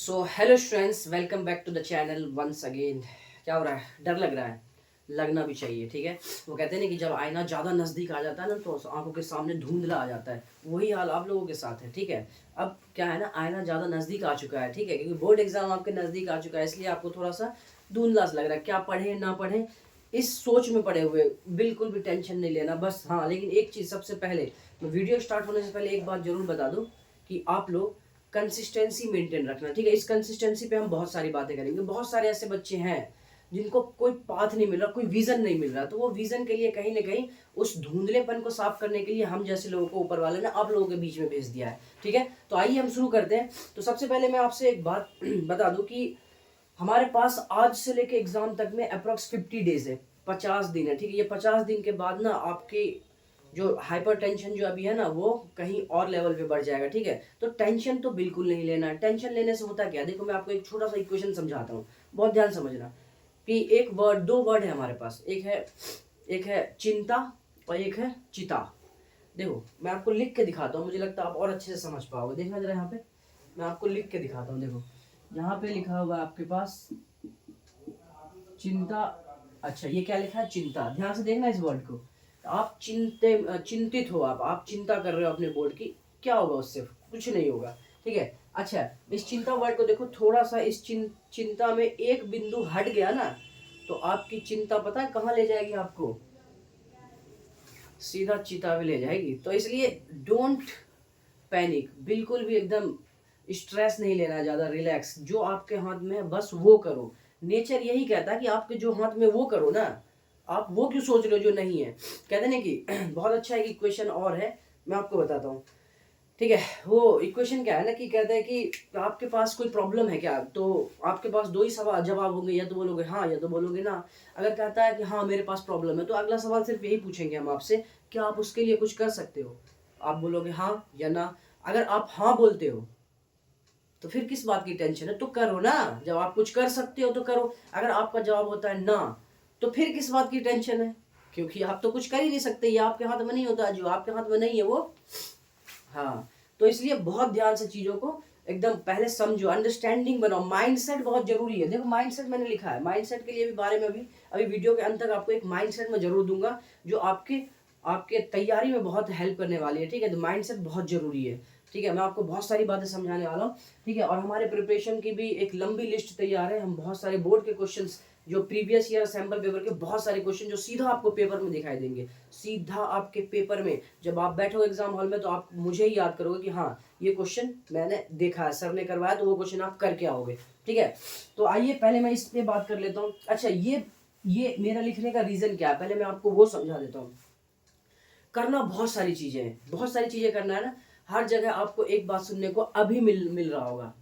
So hello students, welcome back to the channel once again. क्या हो रहा है? डर लग रहा है? लगना भी चाहिए, ठीक है। वो कहते हैं ना कि जब आईना ज़्यादा नज़दीक आ जाता है ना तो आंखों के सामने धुंधला आ जाता है। वही हाल आप लोगों के साथ है, ठीक है। अब क्या है ना, आईना ज़्यादा नज़दीक आ चुका है, ठीक है, क्योंकि बोर्ड एग्जाम आपके नज़दीक आ चुका है, इसलिए आपको थोड़ा सा धुंधला सा लग रहा है। क्या पढ़ें ना पढ़ें, इस सोच में पड़े हुए, बिल्कुल भी टेंशन नहीं लेना बस। हाँ, लेकिन एक चीज़ सबसे पहले, मैं वीडियो स्टार्ट होने से पहले एक बात जरूर बता दूँ कि आप लोग कंसिस्टेंसी मेंटेन रखना, ठीक है। इस कंसिस्टेंसी पे हम बहुत सारी बातें करेंगे। बहुत सारे ऐसे बच्चे हैं जिनको कोई पाथ नहीं मिल रहा, कोई विजन नहीं मिल रहा, तो वो विजन के लिए कहीं ना कहीं उस धुंधलेपन को साफ करने के लिए हम जैसे लोगों को ऊपर वाले ने आप लोगों के बीच में भेज दिया है, ठीक है। तो आइए हम शुरू करते हैं। तो सबसे पहले मैं आपसे एक बात बता दूं कि हमारे पास आज से लेके एग्जाम तक में अप्रोक्स 50 डेज है, 50 दिन है, ठीक है। ये 50 दिन के बाद ना आपकी जो हाइपरटेंशन जो अभी है ना वो कहीं और लेवल पे बढ़ जाएगा, ठीक है। तो टेंशन तो बिल्कुल नहीं लेना है। टेंशन लेने से होता क्या है, देखो मैं आपको एक छोटा सा इक्वेशन समझाता हूँ, बहुत ध्यान समझना। कि एक वर्ड, दो वर्ड है हमारे पास, एक है चिंता और एक है चिता। देखो मैं आपको लिख के दिखाता हूँ, मुझे लगता है आप और अच्छे से समझ पाओगे। देखना जरा यहाँ पे, मैं आपको लिख के दिखाता हूँ। देखो यहाँ पे लिखा हुआ है आपके पास चिंता। अच्छा, ये क्या लिखा है? चिंता। ध्यान से देखना इस वर्ड को। आप चिंतित हो, आप चिंता कर रहे हो अपने बोर्ड की। क्या होगा उससे? कुछ नहीं होगा, ठीक है। अच्छा, इस चिंता वर्ड को देखो, थोड़ा सा इस चिंता में एक बिंदु हट गया ना तो आपकी चिंता पता है कहाँ ले जाएगी आपको? सीधा चिता में ले जाएगी। तो इसलिए डोंट पैनिक, बिल्कुल भी एकदम स्ट्रेस नहीं लेना है ज़्यादा, रिलैक्स। जो आपके हाथ में है बस वो करो। नेचर यही कहता है कि आपके जो हाथ में वो करो ना, आप वो क्यों सोच रहे हो जो नहीं है। कहते हैं ना कि बहुत अच्छा एक इक्वेशन और है, मैं आपको बताता हूँ, ठीक है। वो इक्वेशन क्या है ना कि कहता है कि आपके पास कोई प्रॉब्लम है क्या, तो आपके पास दो ही सवाल जवाब होंगे, या तो बोलोगे हाँ या तो बोलोगे ना। अगर कहता है कि हाँ मेरे पास प्रॉब्लम है, तो अगला सवाल सिर्फ यही पूछेंगे हम आपसे, क्या आप उसके लिए कुछ कर सकते हो? आप बोलोगे हाँ या ना। अगर आप हाँ बोलते हो तो फिर किस बात की टेंशन है? तो करो ना। जब आप कुछ कर सकते हो तो करो। अगर आपका जवाब होता है ना, तो फिर किस बात की टेंशन है? क्योंकि आप तो कुछ कर ही नहीं सकते, ये आपके हाथ में नहीं होता। जो आपके हाथ में नहीं है वो, हाँ। तो इसलिए बहुत ध्यान से चीजों को एकदम पहले समझो, अंडरस्टैंडिंग बनाओ। माइंडसेट बहुत जरूरी है। देखो माइंडसेट मैंने लिखा है, माइंडसेट के लिए भी बारे में भी अभी वीडियो के अंत तक आपको एक माइंडसेट में जरूर दूंगा, जो आपके आपके तैयारी में बहुत हेल्प करने वाली है, ठीक है। तो माइंडसेट बहुत जरूरी है, ठीक है। मैं आपको बहुत सारी बातें समझाने वाला हूँ, ठीक है। और हमारे प्रिपरेशन की भी एक लंबी लिस्ट तैयार है। हम बहुत सारे बोर्ड के क्वेश्चंस, जो प्रीवियस ईयर सैम्पल पेपर के बहुत सारे क्वेश्चन जो सीधा आपको पेपर में दिखाई देंगे, सीधा आपके पेपर में। जब आप बैठो एग्जाम हॉल में तो आप मुझे ही याद करोगे कि हाँ ये क्वेश्चन मैंने देखा है, सर ने करवाया, तो वो क्वेश्चन आप करके आओगे, ठीक है। तो आइए पहले मैं इस पे बात कर लेता हूँ। अच्छा, ये मेरा लिखने का रीजन क्या है, पहले मैं आपको वो समझा देता हूँ। करना बहुत सारी चीजें हैं, बहुत सारी चीजें करना है ना। हर जगह आपको एक बात सुनने को अभी मिल रहा होगा।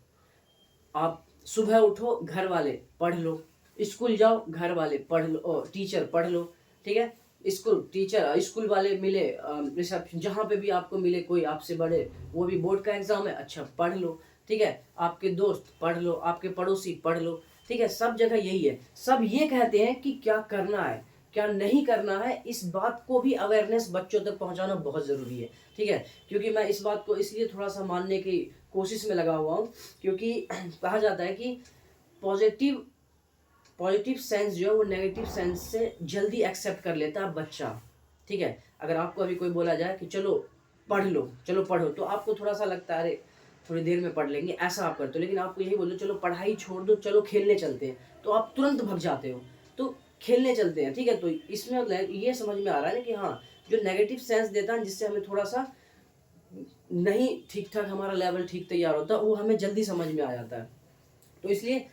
आप सुबह उठो, घर वाले पढ़ लो। स्कूल जाओ, घर वाले पढ़ लो, टीचर पढ़ लो, ठीक है। स्कूल टीचर, स्कूल वाले मिले, रिसेप्शन जहाँ पे भी आपको मिले कोई आपसे बड़े, वो भी बोर्ड का एग्जाम है, अच्छा पढ़ लो, ठीक है। आपके दोस्त पढ़ लो, आपके पड़ोसी पढ़ लो, ठीक है। सब जगह यही है। सब ये कहते हैं कि क्या करना है क्या नहीं करना है, इस बात को भी अवेयरनेस बच्चों तक पहुंचाना बहुत ज़रूरी है, ठीक है। क्योंकि मैं इस बात को इसलिए थोड़ा सा मानने की कोशिश में लगा हुआ हूँ, क्योंकि कहा जाता है कि पॉजिटिव पॉजिटिव सेंस जो है वो नेगेटिव सेंस से जल्दी एक्सेप्ट कर लेता है बच्चा, ठीक है। अगर आपको अभी कोई बोला जाए कि चलो पढ़ लो, चलो पढ़ो, तो आपको थोड़ा सा लगता है अरे थोड़ी देर में पढ़ लेंगे, ऐसा आप करते हो। लेकिन आपको यही बोलो चलो पढ़ाई छोड़ दो, चलो खेलने चलते हैं, तो आप तुरंत भग जाते हो। तो खेलने चलते हैं, ठीक है। तो इसमें ये समझ में आ रहा है ना कि हाँ, जो नेगेटिव सेंस देता है जिससे हमें थोड़ा सा नहीं ठीक ठाक हमारा लेवल ठीक तैयार होता है, वो हमें जल्दी समझ में आ जाता है। तो इसलिए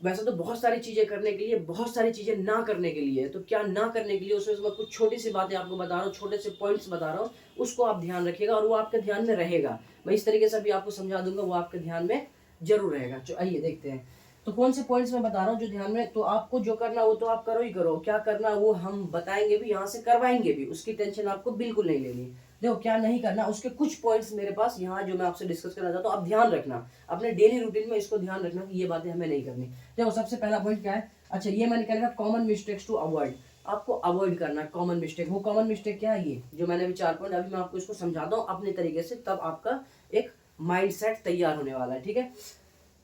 वैसे तो बहुत सारी चीज़ें करने के लिए, बहुत सारी चीज़ें ना करने के लिए है। तो क्या ना करने के लिए, उसमें मैं कुछ छोटी सी बातें आपको बता रहा हूँ, छोटे से पॉइंट्स बता रहा हूँ, उसको आप ध्यान रखिएगा और वो आपके ध्यान में रहेगा। मैं इस तरीके से भी आपको समझा दूंगा, वो आपके ध्यान में जरूर रहेगा। तो आइए देखते हैं, तो कौन से पॉइंट्स मैं बता रहा हूँ जो ध्यान में। तो आपको जो करना वो तो आप करो ही करो, क्या करना वो हम बताएंगे भी, यहाँ से करवाएंगे भी, उसकी टेंशन आपको बिल्कुल नहीं लेनी। देखो क्या नहीं करना, उसके कुछ पॉइंट्स मेरे पास यहाँ जो मैं आपसे डिस्कस करना चाहता हूँ, आप ध्यान रखना अपने डेली रूटीन में, इसको ध्यान रखना कि ये बातें हमें नहीं करनी। देखो सबसे पहला पॉइंट क्या है? अच्छा, ये मैंने क्या लिखा, कॉमन मिस्टेक्स टू अवॉइड। आपको अवॉइड करना है कॉमन मिस्टेक। वो कॉमन मिस्टेक क्या है, ये जो मैंने अभी 4 पॉइंट, अभी मैं आपको इसको समझाता हूँ अपने तरीके से, तब आपका एक माइंडसेट तैयार होने वाला है, ठीक है।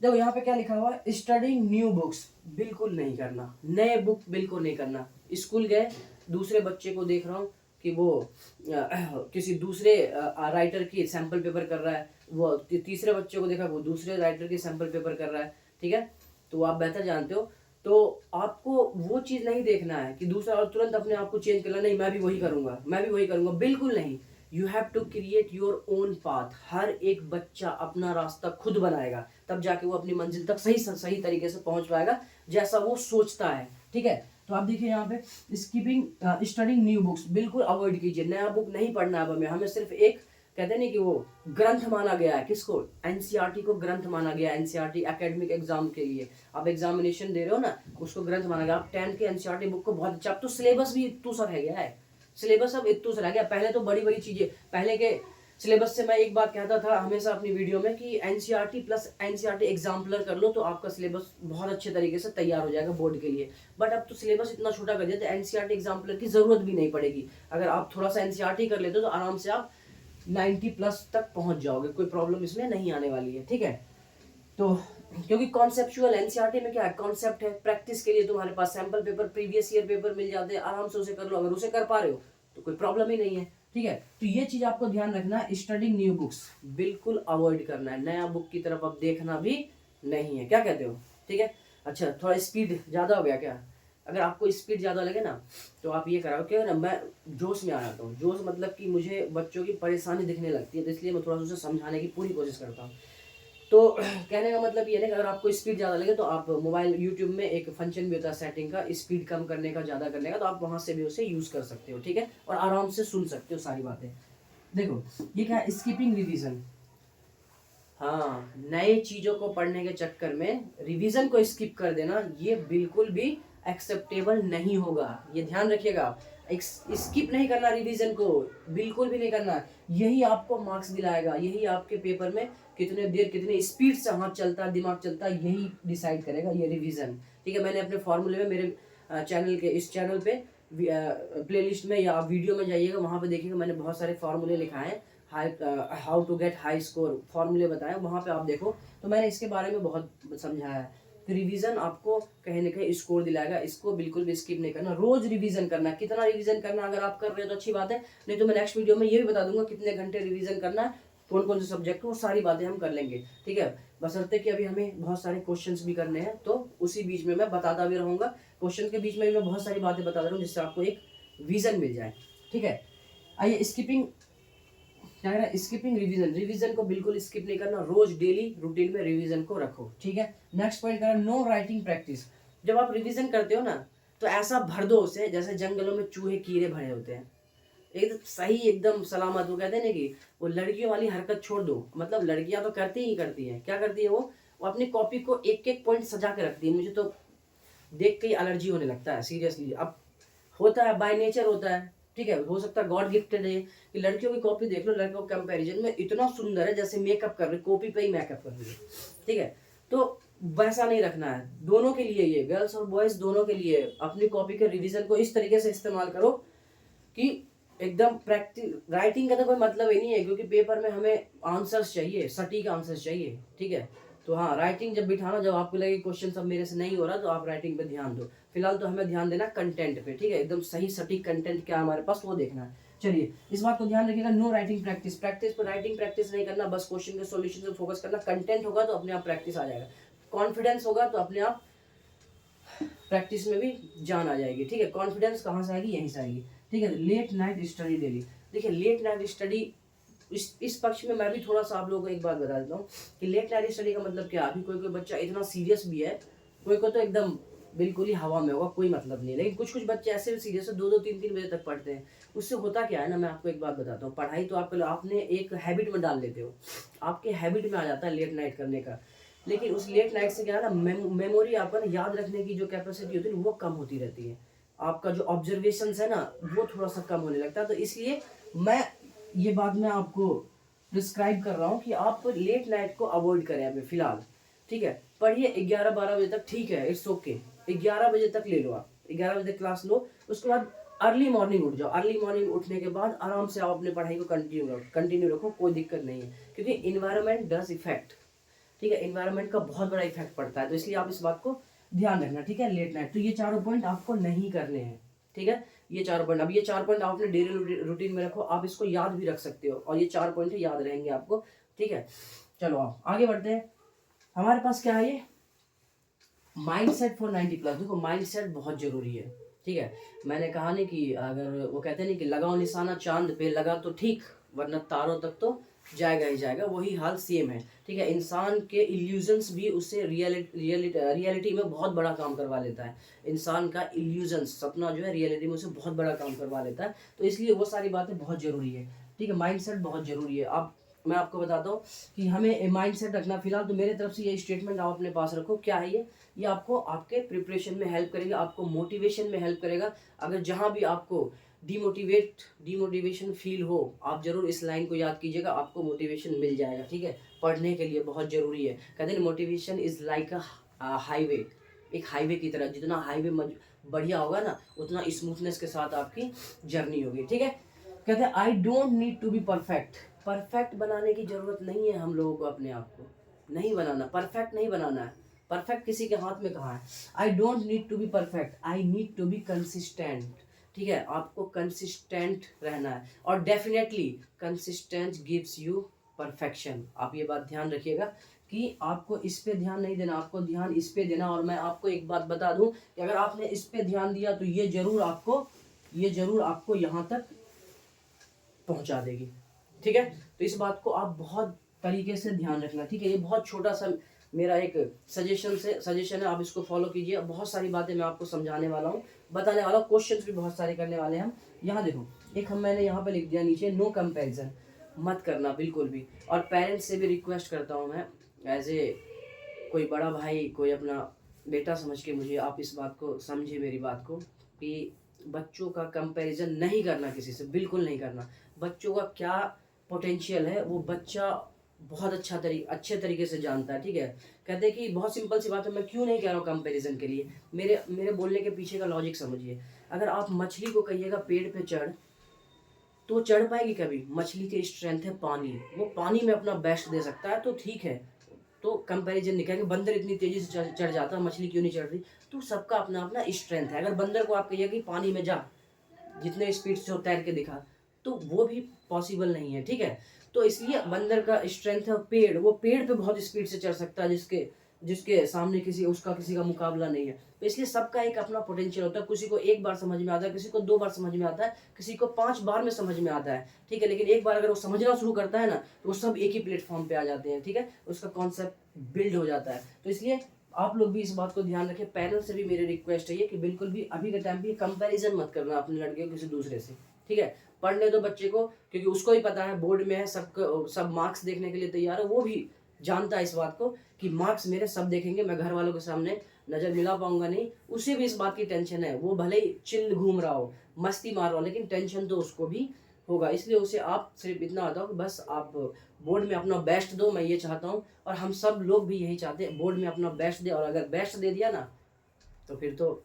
देखो यहाँ पे क्या लिखा हुआ है, स्टडिंग न्यू बुक्स, बिल्कुल नहीं करना, नए बुक बिल्कुल नहीं करना। स्कूल गए, दूसरे बच्चे को देख रहा हूँ कि वो किसी दूसरे राइटर की सैंपल पेपर कर रहा है, वो तीसरे बच्चे को देखा वो दूसरे राइटर की सैंपल पेपर कर रहा है, ठीक है, तो आप बेहतर जानते हो। तो आपको वो चीज़ नहीं देखना है कि दूसरा और तुरंत अपने आप को चेंज करना, नहीं मैं भी वही करूंगा, मैं भी वही करूंगा, बिल्कुल नहीं। You have to create your own path. हर एक बच्चा अपना रास्ता खुद बनाएगा, तब जाके वो अपनी मंजिल तक सही सही तरीके से पहुंच पाएगा जैसा वो सोचता है, ठीक है। तो आप देखिए यहाँ पे स्किपिंग स्टडिंग न्यू बुक्स बिल्कुल अवॉइड कीजिए, नया बुक नहीं पढ़ना है हमें। हमें सिर्फ एक कहते हैं नहीं कि वो ग्रंथ माना गया है, किसको, एनसीईआरटी को ग्रंथ माना गया है, एनसीईआरटी एकेडमिक एग्जाम के लिए आप एग्जामिनेशन दे रहे हो ना, उसको ग्रंथ माना गया। आप 10th के एनसीईआरटी बुक को बहुत अच्छा, अब तो सिलेबस भी इतू सा रह गया है, सिलेबस अब इतू सा रह गया। पहले तो बड़ी बड़ी चीजें, पहले के सिलेबस से मैं एक बात कहता था हमेशा अपनी वीडियो में कि एनसीईआरटी प्लस एनसीईआरटी एग्जाम्पलर कर लो तो आपका सिलेबस बहुत अच्छे तरीके से तैयार हो जाएगा बोर्ड के लिए। बट अब तो सिलेबस इतना छोटा कर दिया तो एनसीईआरटी एग्जाम्पलर की जरूरत भी नहीं पड़ेगी। अगर आप थोड़ा सा एनसीईआरटी कर लेते हो तो आराम से आप 90+ तक पहुंच जाओगे, कोई प्रॉब्लम इसमें नहीं आने वाली है, ठीक है। तो क्योंकि कॉन्सेप्चुअल एनसीईआरटी में क्या है, कॉन्सेप्ट है, प्रैक्टिस के लिए तुम्हारे पास sample paper, previous year paper मिल जाते हैं, आराम से उसे कर लो। अगर उसे कर पा रहे हो तो कोई प्रॉब्लम ही नहीं है, ठीक है। तो ये चीज आपको ध्यान रखना है, स्टडिंग न्यू बुक्स बिल्कुल अवॉइड करना है, नया बुक की तरफ अब देखना भी नहीं है, क्या कहते हो, ठीक है। अच्छा, थोड़ा स्पीड ज्यादा हो गया क्या, अगर आपको स्पीड ज़्यादा लगे ना तो आप ये कराओ, क्या ना मैं जोश में आ जाता हूँ, जोश मतलब कि मुझे बच्चों की परेशानी दिखने लगती है, तो इसलिए मैं थोड़ा सा उसे समझाने की पूरी कोशिश करता हूँ। तो कहने का मतलब ये है कि अगर आपको स्पीड ज़्यादा लगे तो आप मोबाइल यूट्यूब में एक फंक्शन भी होता है सेटिंग का, स्पीड कम करने का, ज़्यादा करने का, तो आप वहाँ से भी उसे यूज़ कर सकते हो, ठीक है, और आराम से सुन सकते हो सारी बातें। देखो ये क्या है, स्किपिंग रिविजन। हाँ, नए चीजों को पढ़ने के चक्कर में रिवीजन को स्किप कर देना ये बिल्कुल भी एक्सेप्टेबल नहीं होगा, ये ध्यान रखिएगा। स्किप नहीं करना रिवीजन को, बिल्कुल भी नहीं करना। यही आपको मार्क्स दिलाएगा, यही आपके पेपर में कितने देर कितने स्पीड से हाथ चलता है, दिमाग चलता है, यही डिसाइड करेगा ये रिवीजन, ठीक है। मैंने अपने फॉर्मूले में मेरे चैनल के इस चैनल पे प्लेलिस्ट में या वीडियो में जाइएगा, वहाँ पे देखिएगा मैंने बहुत सारे फॉर्मूले लिखाए हैं, how to get high score फॉर्मूले बताए, वहाँ पे आप देखो तो मैंने इसके बारे में बहुत समझाया है। तो रिवीजन आपको कहीं ना कहीं स्कोर दिलाएगा, इसको बिल्कुल भी स्किप नहीं करना, रोज रिवीजन करना। कितना रिवीजन करना अगर आप कर रहे हो तो अच्छी बात है, नहीं तो मैं नेक्स्ट वीडियो में ये भी बता दूंगा कितने घंटे रिवीजन करना है, कौन कौन से सब्जेक्ट, वो सारी बातें हम कर लेंगे, ठीक है। बशर्ते कि अभी हमें बहुत सारे क्वेश्चंस भी करने हैं, तो उसी बीच में मैं बताता भी रहूंगा, क्वेश्चन के बीच में भी मैं बहुत सारी बातें बता रहा हूँ जिससे आपको एक विजन मिल जाए, ठीक है। आइए स्किपिंग क्या है ना, स्किपिंग रिवीजन, रिवीजन को बिल्कुल स्किप नहीं करना, रोज डेली रूटीन में रिवीजन को रखो, ठीक है। नेक्स्ट पॉइंट करें, नो राइटिंग प्रैक्टिस। जब आप रिवीजन करते हो ना तो ऐसा भर दो उसे जैसे जंगलों में चूहे कीड़े भरे होते हैं, एकदम सही एकदम सलामत। वो कहते हैं ना कि वो लड़कियों वाली हरकत छोड़ दो, मतलब लड़कियां तो करती ही करती हैं, क्या करती है वो अपनी कॉपी को एक एक पॉइंट सजा के रखती है, मुझे तो देख के ही एलर्जी होने लगता है सीरियसली। अब होता है बाय नेचर होता है, ठीक है, हो सकता है गॉड गिफ्टेड है कि लड़कियों की कॉपी देख लो, लड़कियों के कंपैरिजन में इतना सुंदर है जैसे मेकअप कर रही, कॉपी पे ही मेकअप कर रही है, ठीक है। तो वैसा नहीं रखना है, दोनों के लिए, ये गर्ल्स और बॉयज दोनों के लिए अपनी कॉपी के रिवीजन को इस तरीके से इस्तेमाल करो कि एकदम प्रैक्टिस। राइटिंग का तो कोई मतलब ही नहीं है क्योंकि पेपर में हमें आंसर्स चाहिए, सटीक आंसर्स चाहिए, ठीक है। तो हाँ, राइटिंग जब बिठाना, जब आपको लगे क्वेश्चन सब मेरे से नहीं हो रहा तो आप राइटिंग पे ध्यान दो। फिलहाल तो हमें ध्यान देना कंटेंट पे, ठीक है, एकदम सही सटीक कंटेंट क्या हमारे पास वो देखना है। चलिए इस बात को ध्यान रखिएगा, नो राइटिंग प्रैक्टिस, प्रैक्टिस पर राइटिंग प्रैक्टिस नहीं करना, बस क्वेश्चन के सॉल्यूशन पे फोकस करना। कंटेंट होगा तो अपने आप प्रैक्टिस आ जाएगा, कॉन्फिडेंस होगा तो अपने आप प्रैक्टिस में भी जान आ जाएगी, ठीक है। कॉन्फिडेंस कहाँ से आएगी, यहीं से आएगी, ठीक है। लेट नाइट स्टडी डेली, देखिए लेट नाइट स्टडी, इस पक्ष में मैं भी थोड़ा सा आप लोगों को एक बात बता देता हूँ कि लेट नाइट स्टडी का मतलब क्या। अभी कोई कोई बच्चा इतना सीरियस भी है, कोई को तो एकदम बिल्कुल ही हवा में होगा, कोई मतलब नहीं, लेकिन कुछ कुछ बच्चे ऐसे भी सीरियस है, 2-2 3-3 बजे तक पढ़ते हैं। उससे होता क्या है ना, मैं आपको एक बात बताता हूँ, पढ़ाई तो आपने एक हैबिट में डाल लेते हो, आपके हैबिट में आ जाता है लेट नाइट करने का, लेकिन उस लेट नाइट से क्या है ना, मेमोरी अपन याद रखने की जो कैपेसिटी होती है वो कम होती रहती है, आपका जो ऑब्जर्वेशन है ना वो थोड़ा सा कम होने लगता है। तो इसलिए मैं ये बात मैं आपको प्रिस्क्राइब कर रहा हूँ कि आप लेट नाइट को अवॉइड करें अभी फिलहाल, ठीक है। पढ़िए 11-12 बजे तक, ठीक है, इट्स ओके, 11 बजे तक ले लो, आप 11 बजे तक क्लास लो, उसके बाद अर्ली मॉर्निंग उठ जाओ। अर्ली मॉर्निंग उठने के बाद आराम से आप अपने पढ़ाई को कंटिन्यू रखो, कोई दिक्कत नहीं है, क्योंकि इन्वायरमेंट डज इफेक्ट, ठीक है, इन्वायरमेंट का बहुत बड़ा इफेक्ट पड़ता है, तो इसलिए आप इस बात को ध्यान रखना, ठीक है। लेट नाइट, तो ये चारों पॉइंट आपको नहीं करने हैं, ठीक है। ये 4 पॉइंट, अब ये 4 पॉइंट आप अपने डेली रूटीन में रखो, आप इसको याद भी रख सकते हो, और ये 4 पॉइंट याद रहेंगे आपको, ठीक है। चलो आप आगे बढ़ते हैं। हमारे पास क्या है, ये माइंडसेट फॉर 90+। देखो माइंडसेट बहुत जरूरी है, ठीक है। मैंने कहा नहीं कि अगर वो कहते नहीं कि लगाओ निशाना चांद पे, लगा तो ठीक वरना तारों तक तो जाएगा ही जाएगा, वही हाल सेम है, ठीक है। इंसान के इल्यूजन्स भी उससे रियलिटी में बहुत बड़ा काम करवा लेता है। इंसान का इल्यूजन्स, सपना जो है, रियलिटी में उसे बहुत बड़ा काम करवा लेता है, तो इसलिए वो सारी बातें बहुत ज़रूरी है, ठीक है। माइंडसेट बहुत ज़रूरी है। आप, मैं आपको बताता हूँ कि हमें माइंडसेट रखना। फिलहाल तो मेरे तरफ से ये स्टेटमेंट आप अपने पास रखो। क्या है ये आपको आपके प्रिपरेशन में हेल्प करेगा, आपको मोटिवेशन में हेल्प करेगा। अगर जहाँ भी आपको डिमोटिवेशन फील हो, आप जरूर इस लाइन को याद कीजिएगा, आपको मोटिवेशन मिल जाएगा, ठीक है। पढ़ने के लिए बहुत ज़रूरी है। कहते हैं motivation is like a highway, एक हाईवे की तरह, जितना हाईवे बढ़िया होगा ना, उतना स्मूथनेस के साथ आपकी जर्नी होगी, ठीक है। कहते हैं I don't need to be perfect. Perfect बनाने की ज़रूरत नहीं है हम लोगों को, अपने आप को नहीं बनाना, परफेक्ट नहीं बनाना है। परफेक्ट किसी के हाथ में कहाँ है। I don't need to be perfect, I need to be consistent, ठीक है। आपको कंसिस्टेंट रहना है, और definitely consistency gives you perfection. आप ये बात ध्यान रखिएगा कि आपको इस पे ध्यान नहीं देना, आपको ध्यान इस पे देना। और मैं आपको एक बात बता दूं कि अगर आपने इस पे ध्यान दिया तो ये जरूर आपको यहाँ तक पहुँचा देगी, ठीक है। तो इस बात को आप बहुत तरीके से ध्यान रखना, ठीक है। ये बहुत छोटा सा मेरा एक सजेशन है, आप इसको फॉलो कीजिए। बहुत सारी बातें मैं आपको समझाने वाला हूँ, बताने वाला हूँ, क्वेश्चंस भी बहुत सारे करने वाले हैं हम। यहाँ देखो, एक मैंने यहाँ पे लिख दिया नीचे, नो कंपैरिजन मत करना बिल्कुल भी। और पेरेंट्स से भी रिक्वेस्ट करता हूँ मैं, एज ए कोई बड़ा भाई, कोई अपना बेटा समझ के, मुझे आप इस बात को समझे, मेरी बात को, कि बच्चों का कंपैरिजन नहीं करना किसी से, बिल्कुल नहीं करना। बच्चों का क्या पोटेंशियल है वो बच्चा बहुत अच्छे तरीके से जानता है, ठीक है। कहते हैं कि बहुत सिंपल सी बात है, मैं क्यों नहीं कह रहा हूँ कंपैरिजन के लिए, मेरे बोलने के पीछे का लॉजिक समझिए। अगर आप मछली को कहिएगा पेड़ पे चढ़, तो चढ़ पाएगी कभी? मछली की स्ट्रेंथ है पानी, वो पानी में अपना बेस्ट दे सकता है, तो ठीक है। तो कंपैरिजन नहीं कहेंगे बंदर इतनी तेजी से चढ़ जाता है, मछली क्यों नहीं चढ़ रही? तो सबका अपना अपना स्ट्रेंथ है। अगर बंदर को आप कहिए कि पानी में जा, जितने स्पीड से वो तैर के दिखा, तो वो भी पॉसिबल नहीं है, ठीक है। तो इसलिए बंदर का स्ट्रेंथ है पेड़, वो पेड़ पे बहुत स्पीड से चढ़ सकता है, जिसके सामने किसी का मुकाबला नहीं है। तो इसलिए सबका एक अपना पोटेंशियल होता है। किसी को एक बार समझ में आता है, किसी को 2 बार समझ में आता है, किसी को 5 बार में समझ में आता है, ठीक है। लेकिन एक बार अगर वो समझना शुरू करता है ना, तो वो सब एक ही प्लेटफॉर्म पे आ जाते हैं, ठीक है। उसका कॉन्सेप्ट बिल्ड हो जाता है। तो इसलिए आप लोग भी इस बात को ध्यान रखें। पेरेंट्स से भी मेरी रिक्वेस्ट है ये कि बिल्कुल भी अभी के टाइम पे कंपैरिजन मत करना अपने लड़के को किसी दूसरे से, ठीक है। पढ़ने दो बच्चे को, क्योंकि उसको ही पता है, बोर्ड में है, सब मार्क्स देखने के लिए तैयार है, वो भी जानता है इस बात को कि मार्क्स मेरे सब देखेंगे, मैं घर वालों के सामने नजर मिला पाऊंगा नहीं। उसे भी इस बात की टेंशन है, वो भले ही चिल घूम रहा हो, मस्ती मार रहा हो, लेकिन टेंशन तो उसको भी होगा। इसलिए उसे आप सिर्फ इतना बताओ कि बस आप बोर्ड में अपना बेस्ट दो, मैं ये चाहता हूँ, और हम सब लोग भी यही चाहते हैं, बोर्ड में अपना बेस्ट दे। और अगर बेस्ट दे दिया ना, तो फिर तो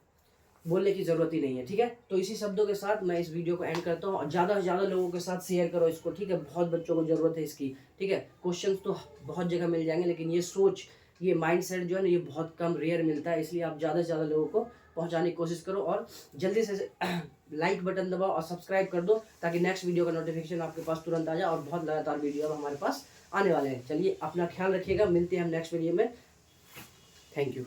बोलने की ज़रूरत ही नहीं है, ठीक है। तो इसी शब्दों के साथ मैं इस वीडियो को एंड करता हूँ, और ज़्यादा से ज़्यादा लोगों के साथ शेयर करो इसको, ठीक है। बहुत बच्चों को ज़रूरत है इसकी, ठीक है। क्वेश्चंस तो बहुत जगह मिल जाएंगे, लेकिन ये सोच, ये माइंडसेट जो है ना, ये बहुत कम रेयर मिलता है। इसलिए आप ज़्यादा से ज़्यादा लोगों को पहुँचाने की कोशिश करो, और जल्दी से लाइक बटन दबाओ और सब्सक्राइब कर दो, ताकि नेक्स्ट वीडियो का नोटिफिकेशन आपके पास तुरंत आ जाए। और बहुत लगातार वीडियो अब हमारे पास आने वाले हैं। चलिए, अपना ख्याल रखिएगा, मिलते हैं हम नेक्स्ट वीडियो में। Thank you.